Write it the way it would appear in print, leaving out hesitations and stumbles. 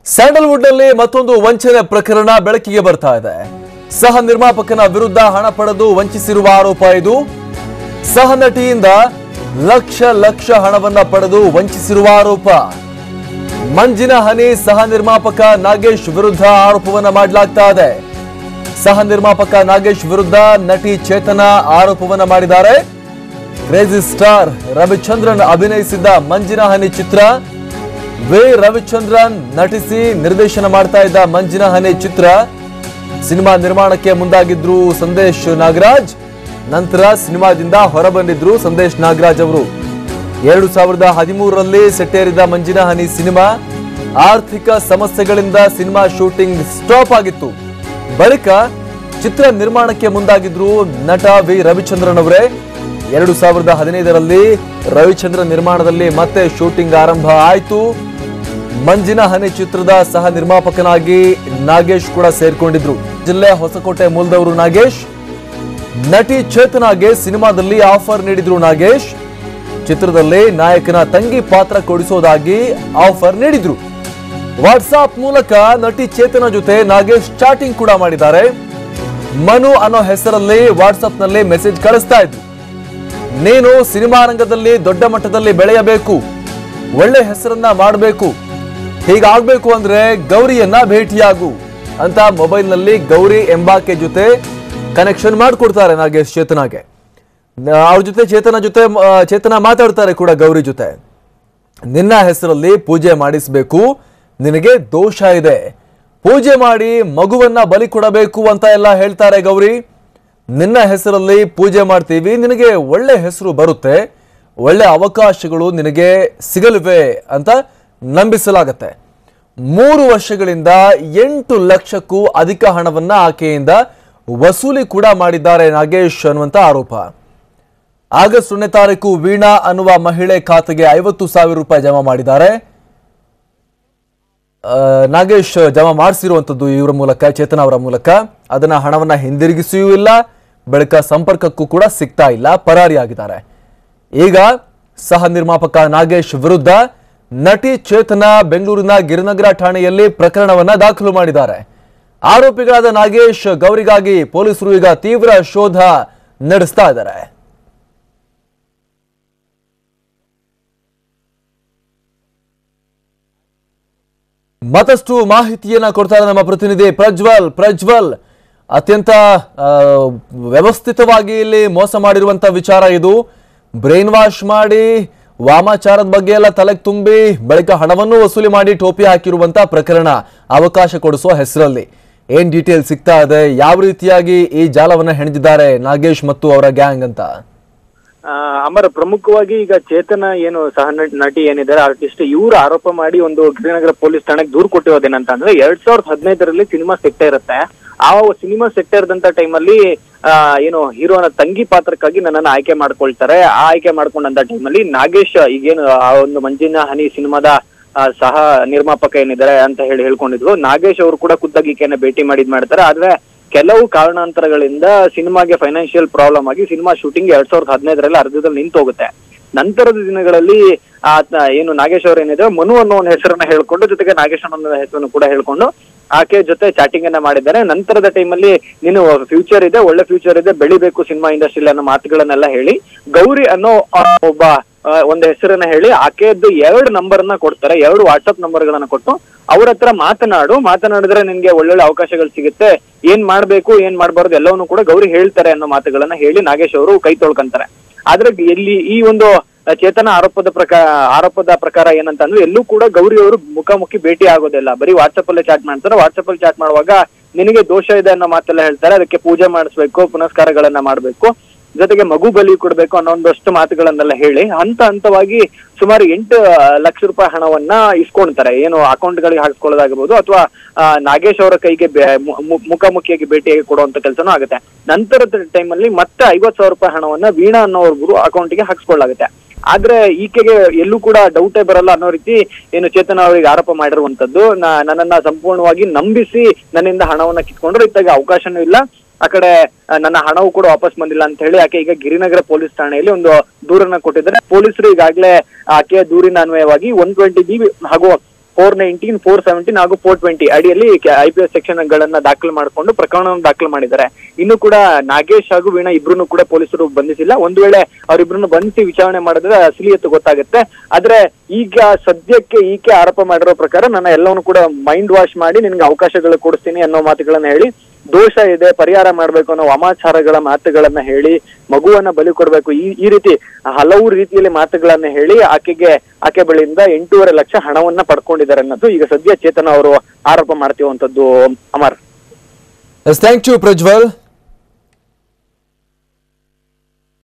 Sandalwood ನಲ್ಲಿ ಮತ್ತೊಂದು ವಂಚನೆ ಪ್ರಕರಣ ಬೆಳಕಿಗೆ ಬರ್ತಾ ಇದೆ. ಸಹ ನಿರ್ಮಾಪಕನ ವಿರುದ್ಧ ಹಣ ಪಡೆದು ವಂಚಿಸಿರುವ ಆರೋಪ ಇದು. ಸಹ ನಟಿಯಿಂದ ಲಕ್ಷ ಹಣವನ್ನ ಪಡೆದು ವಂಚಿಸಿರುವ ಆರೋಪ. ಮಂಜಿನ ಹನಿ ಸಹ ನಿರ್ಮಾಪಕ ನಾಗೇಶ್ ವಿರುದ್ಧ ಆರೋಪವನ್ನ ಮಾಡಲಾಗ್ತಾ ಇದೆ. ಸಹ ನಿರ್ಮಾಪಕ ನಾಗೇಶ್ ವಿರುದ್ಧ ನಟಿ ಚೇತನ ಆರೋಪವನ್ನ ಮಾಡಿದ್ದಾರೆ. ಕ್ರೇಜಿ ಸ್ಟಾರ್ ರವಿಚಂದ್ರನ್ ಅಭಿನಯಿಸಿದ್ದ ಮಂಜಿನ ಹನಿ ಚಿತ್ರ, ರವಿಚಂದ್ರನ್ ನಟಿಸಿ ನಿರ್ದೇಶನ ಮಾಡ್ತಾ ಇದ್ದ ಮಂಜಿನ ಹನಿ ಚಿತ್ರ ಸಿನಿಮಾ ನಿರ್ಮಾಣಕ್ಕೆ ಮುಂದಾಗಿದ್ರು ಸಂದೇಶ್ ನಾಗರಾಜ್. ನಂತರ ಸಿನಿಮಾದಿಂದ ಹೊರಬಂದಿದ್ರು ಸಂದೇಶ್ ನಾಗರಾಜ್ ಅವರು. 2013ರಲ್ಲಿ ಸೆಟ್ಟೇರಿದ ಮಂಜಿನ ಹನಿ ಸಿನಿಮಾ ಆರ್ಥಿಕ ಸಮಸ್ಯೆಗಳಿಂದ ಸಿನಿಮಾ ಶೂಟಿಂಗ್ ಸ್ಟಾಪ್ ಆಗಿತ್ತು. ಬಳಿಕ ಚಿತ್ರ ನಿರ್ಮಾಣಕ್ಕೆ ಮುಂದಾಗಿದ್ರು ನಟ ರವಿಚಂದ್ರನ್ ಅವರೇ. 2015ರಲ್ಲಿ ರವಿಚಂದ್ರನ್ ನಿರ್ಮಾಣದಲ್ಲಿ ಮತ್ತೆ ಶೂಟಿಂಗ್ ಆರಂಭ ಆಯಿತು. ಮಂಜಿನ ಹನಿ ಚಿತ್ರದ ಸಹ ನಿರ್ಮಾಪಕನಾಗಿ ನಾಗೇಶ್ ಕೂಡ ಸೇರ್ಕೊಂಡಿದ್ರು. ಜಿಲ್ಲೆ ಹೊಸಕೋಟೆ ಮೂಲದವರು ನಾಗೇಶ್. ನಟಿ ಚೇತನಾಗೆ ಸಿನಿಮಾದಲ್ಲಿ ಆಫರ್ ನೀಡಿದ್ರು ನಾಗೇಶ್. ಚಿತ್ರದಲ್ಲಿ ನಾಯಕನ ತಂಗಿ ಪಾತ್ರ ಕೊಡಿಸೋದಾಗಿ ಆಫರ್ ನೀಡಿದ್ರು. ವಾಟ್ಸಾಪ್ ಮೂಲಕ ನಟಿ ಚೇತನ ಜೊತೆ ನಾಗೇಶ್ ಚಾಟಿಂಗ್ ಕೂಡ ಮಾಡಿದ್ದಾರೆ. ಮನು ಅನ್ನೋ ಹೆಸರಲ್ಲಿ ವಾಟ್ಸಾಪ್ ನಲ್ಲಿ ಮೆಸೇಜ್ ಕಳಿಸ್ತಾ ಇದ್ರು. ನೀನು ಸಿನಿಮಾ ರಂಗದಲ್ಲಿ ದೊಡ್ಡ ಮಟ್ಟದಲ್ಲಿ ಬೆಳೆಯಬೇಕು, ಒಳ್ಳೆ ಹೆಸರನ್ನ ಮಾಡಬೇಕು, ಹೀಗಾಗಬೇಕು ಅಂದ್ರೆ ಗೌರಿಯನ್ನ ಭೇಟಿಯಾಗು ಅಂತ ಮೊಬೈಲ್ ನಲ್ಲಿ ಗೌರಿ ಎಂಬಾಕೆ ಜೊತೆ ಕನೆಕ್ಷನ್ ಮಾಡಿಕೊಡ್ತಾರೆ ನಾಗೇಶ್ ಚೇತನಾಗೆ. ಅವ್ರ ಜೊತೆ ಚೇತನ ಮಾತಾಡ್ತಾರೆ ಕೂಡ ಗೌರಿ ಜೊತೆ. ನಿನ್ನ ಹೆಸರಲ್ಲಿ ಪೂಜೆ ಮಾಡಿಸ್ಬೇಕು, ನಿನಗೆ ದೋಷ ಇದೆ, ಪೂಜೆ ಮಾಡಿ ಮಗುವನ್ನ ಬಲಿ ಕೊಡಬೇಕು ಅಂತ ಎಲ್ಲ ಹೇಳ್ತಾರೆ ಗೌರಿ. ನಿನ್ನ ಹೆಸರಲ್ಲಿ ಪೂಜೆ ಮಾಡ್ತೀವಿ, ನಿನಗೆ ಒಳ್ಳೆ ಹೆಸರು ಬರುತ್ತೆ, ಒಳ್ಳೆ ಅವಕಾಶಗಳು ನಿನಗೆ ಸಿಗಲಿವೆ ಅಂತ ನಂಬಿಸಲಾಗತ್ತೆ. 3 ವರ್ಷಗಳಿಂದ 8 ಲಕ್ಷಕ್ಕೂ ಅಧಿಕ ಹಣವನ್ನ ಆಕೆಯಿಂದ ವಸೂಲಿ ಕೂಡ ಮಾಡಿದ್ದಾರೆ ನಾಗೇಶ್ ಅನ್ನುವಂತ ಆರೋಪ. ಆಗಸ್ಟ್ 1ನೇ ತಾರೀಕು ವೀಣಾ ಅನ್ನುವ ಮಹಿಳೆ ಖಾತೆಗೆ 50,000 ರೂಪಾಯಿ ಜಮಾ ಮಾಡಿದ್ದಾರೆ. ನಾಗೇಶ್ ಜಮಾ ಮಾಡಿಸಿರುವಂತದ್ದು ಇವರ ಮೂಲಕ, ಚೇತನ ಅವರ ಮೂಲಕ. ಅದನ್ನ ಹಣವನ್ನ ಹಿಂದಿರುಗಿಸಿಯೂ ಇಲ್ಲ, ಬಳಿಕ ಸಂಪರ್ಕಕ್ಕೂ ಕೂಡ ಸಿಗ್ತಾ ಇಲ್ಲ, ಪರಾರಿಯಾಗಿದ್ದಾರೆ. ಈಗ ಸಹ ನಿರ್ಮಾಪಕ ನಾಗೇಶ್ ವಿರುದ್ಧ ನಟಿ ಚೇತನ ಬೆಂಗಳೂರಿನ ಗಿರಿನಗರ ಠಾಣೆಯಲ್ಲಿ ಪ್ರಕರಣವನ್ನ ದಾಖಲು ಮಾಡಿದ್ದಾರೆ. ಆರೋಪಿಗಳಾದ ನಾಗೇಶ್, ಗೌರಿಗಾಗಿ ಪೊಲೀಸರು ಈಗ ತೀವ್ರ ಶೋಧ ನಡೆಸ್ತಾ ಇದ್ದಾರೆ. ಮತ್ತಷ್ಟು ಮಾಹಿತಿಯನ್ನ ಕೊಡ್ತಾರೆ ನಮ್ಮ ಪ್ರತಿನಿಧಿ ಪ್ರಜ್ವಲ್. ಅತ್ಯಂತ ವ್ಯವಸ್ಥಿತವಾಗಿ ಇಲ್ಲಿ ಮೋಸ ಮಾಡಿರುವಂತ ವಿಚಾರ ಇದು. ಬ್ರೈನ್ ವಾಶ್ ಮಾಡಿ ವಾಮಾಚಾರದ ಬಗ್ಗೆ ಎಲ್ಲ ತಲೆಗೆ ತುಂಬಿ ಬಳಿಕ ಹಣವನ್ನು ವಸೂಲಿ ಮಾಡಿ ಟೋಪಿ ಹಾಕಿರುವಂತ ಪ್ರಕರಣ, ಅವಕಾಶ ಕೊಡಿಸುವ ಹೆಸರಲ್ಲಿ. ಏನ್ ಡೀಟೇಲ್ ಸಿಗ್ತಾ ಇದೆ, ಯಾವ ರೀತಿಯಾಗಿ ಈ ಜಾಲವನ್ನ ಹೆಣೆದಿದ್ದಾರೆ ನಾಗೇಶ್ ಮತ್ತು ಅವರ ಗ್ಯಾಂಗ್ ಅಂತ? ಅಮರ, ಪ್ರಮುಖವಾಗಿ ಈಗ ಚೇತನ ಏನು ಸಹ ನಟಿ ಏನಿದ್ದಾರೆ ಆರ್ಟಿಸ್ಟ್, ಇವ್ರು ಆರೋಪ ಮಾಡಿ ಒಂದು ಗಿರಿನಗರ ಪೊಲೀಸ್ ಠಾಣೆಗೆ ದೂರು ಕೊಟ್ಟಿರೋದೇನಂತ ಅಂದ್ರೆ 2015ರಲ್ಲಿ ಸಿನಿಮಾ ಸೆಟ್ ಇರುತ್ತೆ. ಆ ಸಿನಿಮಾ ಸೆಟ್ ಇರದಂತ ಟೈಮಲ್ಲಿ ಏನು ಹೀರೋನ ತಂಗಿ ಪಾತ್ರಕ್ಕಾಗಿ ನನ್ನನ್ನು ಆಯ್ಕೆ ಮಾಡ್ಕೊಳ್ತಾರೆ. ಆ ಆಯ್ಕೆ ಮಾಡ್ಕೊಂಡಂತ ಟೈಮಲ್ಲಿ ನಾಗೇಶ್ ಈಗೇನು ಆ ಒಂದು ಮಂಜಿನ ಹನಿ ಸಿನಿಮಾದ ಸಹ ನಿರ್ಮಾಪಕ ಏನಿದ್ದಾರೆ ಅಂತ ಹೇಳ್ಕೊಂಡಿದ್ರು. ನಾಗೇಶ್ ಅವರು ಕೂಡ ಖುದ್ದಾಗಿ ಈಕೆಯನ್ನ ಭೇಟಿ ಮಾಡ್ತಾರೆ. ಆದ್ರೆ ಕೆಲವು ಕಾರಣಾಂತರಗಳಿಂದ ಸಿನಿಮಾಗೆ ಫೈನಾನ್ಷಿಯಲ್ ಪ್ರಾಬ್ಲಮ್ ಆಗಿ ಸಿನಿಮಾ ಶೂಟಿಂಗ್ 2015ರಲ್ಲಿ ಅರ್ಧದಲ್ಲಿ ನಿಂತು ಹೋಗುತ್ತೆ. ನಂತರದ ದಿನಗಳಲ್ಲಿ ಏನು ನಾಗೇಶ್ ಅವರು ಏನಿದೆ ಮನು ಅನ್ನೋ ಒಂದು ಹೆಸರನ್ನ ಹೇಳ್ಕೊಂಡು, ಜೊತೆಗೆ ನಾಗೇಶ್ ಅನ್ನೋ ಹೆಸರನ್ನು ಕೂಡ ಹೇಳ್ಕೊಂಡು ಆಕೆ ಜೊತೆ ಚಾಟಿಂಗ್ ಅನ್ನ ಮಾಡಿದ್ದಾರೆ. ನಂತರದ ಟೈಮಲ್ಲಿ ನೀನು ಫ್ಯೂಚರ್ ಇದೆ, ಒಳ್ಳೆ ಫ್ಯೂಚರ್ ಇದೆ, ಬೆಳಿಬೇಕು ಸಿನಿಮಾ ಇಂಡಸ್ಟ್ರಿಯಲ್ಲಿ ಅನ್ನೋ ಮಾತುಗಳನ್ನೆಲ್ಲ ಹೇಳಿ ಗೌರಿ ಅನ್ನೋ ಒಬ್ಬ ಒಂದು ಹೆಸರನ್ನ ಹೇಳಿ ಆಕೆಯದ್ದು 2 ನಂಬರ್ನ ಕೊಡ್ತಾರೆ. 2 ವಾಟ್ಸ್ಆಪ್ ನಂಬರ್ಗಳನ್ನ ಕೊಟ್ಟು ಅವ್ರ ಹತ್ರ ಮಾತನಾಡಿದ್ರೆ ನಿನ್ಗೆ ಒಳ್ಳೊಳ್ಳೆ ಅವಕಾಶಗಳು ಸಿಗುತ್ತೆ, ಏನ್ ಮಾಡ್ಬೇಕು ಏನ್ ಮಾಡ್ಬಾರ್ದು ಎಲ್ಲವನ್ನೂ ಕೂಡ ಗೌರಿ ಹೇಳ್ತಾರೆ ಅನ್ನೋ ಮಾತುಗಳನ್ನ ಹೇಳಿ ನಾಗೇಶ್ ಅವರು ಕೈ ತೊಳ್ಕೊಂತಾರೆ. ಆದ್ರೆ ಇಲ್ಲಿ ಈ ಒಂದು ಚೇತನ ಆರೋಪದ ಪ್ರಕಾರ ಏನಂತ ಅಂದ್ರೆ ಎಲ್ಲೂ ಕೂಡ ಗೌರಿ ಅವರು ಮುಖಾಮುಖಿ ಭೇಟಿ ಆಗೋದಿಲ್ಲ, ಬರೀ ವಾಟ್ಸಪ್ ಅಲ್ಲೇ ಚಾಟ್ ಮಾಡ್ತಾರೆ. ವಾಟ್ಸಪ್ ಅಲ್ಲಿ ಚಾಟ್ ಮಾಡುವಾಗ ನಿನಗೆ ದೋಷ ಇದೆ ಅನ್ನೋ ಮಾತೆಲ್ಲ ಹೇಳ್ತಾರೆ. ಅದಕ್ಕೆ ಪೂಜೆ ಮಾಡಿಸ್ಬೇಕು, ಪುನಸ್ಕಾರಗಳನ್ನ ಮಾಡ್ಬೇಕು, ಜೊತೆಗೆ ಮಗು ಬಲಿ ಕೊಡ್ಬೇಕು ಅನ್ನೋ ಒಂದಷ್ಟು ಮಾತುಗಳನ್ನೆಲ್ಲ ಹೇಳಿ ಹಂತವಾಗಿ ಸುಮಾರು 8 ಲಕ್ಷ ರೂಪಾಯಿ ಹಣವನ್ನ ಇಸ್ಕೊಳ್ತಾರೆ. ಏನು ಅಕೌಂಟ್ಗಳಿಗೆ ಹಾಕ್ಸ್ಕೊಳ್ಳೋದಾಗಿರ್ಬೋದು ಅಥವಾ ನಾಗೇಶ್ ಅವರ ಕೈಗೆ ಮುಖಾಮುಖಿಯಾಗಿ ಭೇಟಿಯಾಗಿ ಕೊಡುವಂತ ಕೆಲಸನೂ ಆಗುತ್ತೆ. ನಂತರದ ಟೈಮಲ್ಲಿ ಮತ್ತೆ 50,000 ರೂಪಾಯಿ ಹಣವನ್ನ ವೀಣಾ ಅನ್ನೋರ್ಗು ಅಕೌಂಟ್ಗೆ ಹಾಕ್ಸ್ಕೊಳ್ಳಾಗುತ್ತೆ. ಆದ್ರೆ ಈಕೆಗೆ ಎಲ್ಲೂ ಕೂಡ ಡೌಟೇ ಬರಲ್ಲ ಅನ್ನೋ ರೀತಿ ಏನು ಚೇತನ ಅವರಿಗೆ ಆರೋಪ ಮಾಡಿರುವಂತದ್ದು. ನನ್ನನ್ನ ಸಂಪೂರ್ಣವಾಗಿ ನಂಬಿಸಿ ನನ್ನಿಂದ ಹಣವನ್ನ ಕಿತ್ಕೊಂಡ್ರು, ಇತ್ತಾಗ ಅವಕಾಶನೂ ಇಲ್ಲ, ಆ ಕಡೆ ನನ್ನ ಹಣವು ಕೂಡ ವಾಪಸ್ ಬಂದಿಲ್ಲ ಅಂತ ಹೇಳಿ ಆಕೆ ಈಗ ಗಿರಿನಗರ ಪೊಲೀಸ್ ಠಾಣೆಯಲ್ಲಿ ಒಂದು ದೂರನ್ನ ಕೊಟ್ಟಿದ್ದಾರೆ. ಪೊಲೀಸರು ಈಗಾಗಲೇ ಆಕೆಯ ದೂರಿನ ಅನ್ವಯವಾಗಿ 120B ಹಾಗೂ 419, 417 ಹಾಗೂ 420 ಅಡಿಯಲ್ಲಿ IPS ಸೆಕ್ಷನ್ ಗಳನ್ನ ದಾಖಲು ಮಾಡಿಕೊಂಡು ಪ್ರಕರಣವನ್ನು ದಾಖಲು ಮಾಡಿದ್ದಾರೆ. ಇನ್ನು ಕೂಡ ನಾಗೇಶ್ ಹಾಗೂ ವೀಣಾ ಇಬ್ರು ಕೂಡ ಪೊಲೀಸರು ಬಂಧಿಸಿಲ್ಲ. ಒಂದು ವೇಳೆ ಅವರಿಬ್ರನ್ನು ಬಂಧಿಸಿ ವಿಚಾರಣೆ ಮಾಡಿದ್ರೆ ಅಸಲಿಯತ್ತು ಗೊತ್ತಾಗುತ್ತೆ. ಆದ್ರೆ ಈಗ ಸದ್ಯಕ್ಕೆ ಈಕೆ ಆರೋಪ ಮಾಡಿರೋ ಪ್ರಕಾರ ನನ್ನ ಎಲ್ಲವನ್ನು ಕೂಡ ಮೈಂಡ್ ವಾಶ್ ಮಾಡಿ ನಿನ್ಗೆ ಅವಕಾಶಗಳು ಕೊಡಿಸ್ತೀನಿ ಅನ್ನೋ ಮಾತುಗಳನ್ನ ಹೇಳಿ, ದೋಷ ಇದೆ ಪರಿಹಾರ ಮಾಡ್ಬೇಕು ಅನ್ನೋ ವಾಮಾಚಾರಗಳ ಮಾತುಗಳನ್ನ ಹೇಳಿ, ಮಗುವನ್ನ ಬಲಿ ಕೊಡ್ಬೇಕು ಈ ರೀತಿ ಹಲವು ರೀತಿಯಲ್ಲಿ ಮಾತುಗಳನ್ನ ಹೇಳಿ ಆಕೆ ಬಳಿಯಿಂದ 8.5 ಲಕ್ಷ ಹಣವನ್ನ ಪಡ್ಕೊಂಡಿದ್ದಾರೆ ಅನ್ನೋದು ಈಗ ಸದ್ಯ ಚೇತನ ಅವರು ಆರೋಪ ಮಾಡ್ತಿರುವಂತದ್ದು. Amar, thank you Prajwal.